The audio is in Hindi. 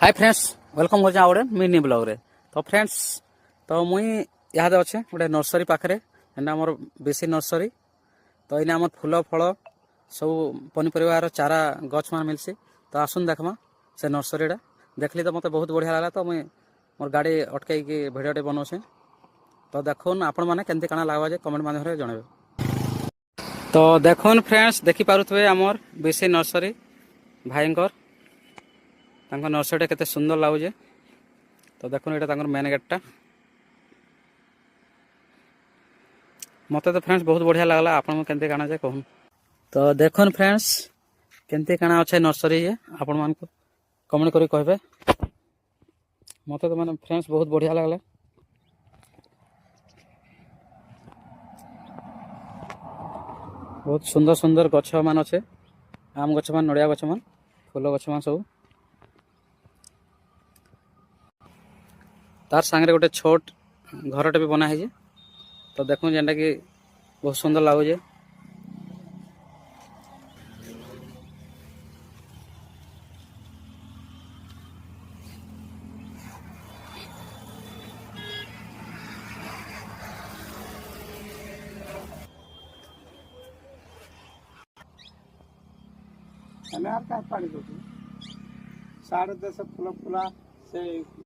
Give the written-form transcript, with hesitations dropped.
हाय फ्रेंड्स वेलकम हो गोटे मिनी ब्लॉग रे। तो फ्रेंड्स तो मुई यहाँ अच्छे गोटे नर्सरी पाखे एना आमर बेसी नर्सरी। तो इना आम फूल फल सब पनीपरिवार चारा गछ मान मिलसी। तो आसुन देखमा से नर्सरीटा देखली तो मत बहुत बढ़िया लगा। तो मुई मोर गाड़ी अटकई भिडियोटे बनाऊे। तो देखुन आपण मैंने केमती काना लगवा जे कमेंट माध्यम जनइबे। तो देखुन फ्रेंड्स देखिपे आमर बेसी नर्सरी भाईंकर नर्सरी केते सुंदर लगुचे। तो देखो ये मेन गेटा मत तो फ्रेंड्स बहुत बढ़िया लगला। आपन केमती काना जे कहून। तो देखुन फ्रेंड्स केमती काना अच्छे नर्सरी ये आपण मान को कमेंट करी कहबे। मत तो माने फ्रेंड्स बहुत बढ़िया लगला। बहुत सुंदर सुंदर गछ मान अच्छे, आम गछ मान, नड़िया गछ मान, फूल गछ मान सब। तार सांगे गोटे छोट घरटे भी बना है। तो देखो जेनटा कि बहुत सुंदर लगुचे। पानी साढ़े 10 फूल फुला से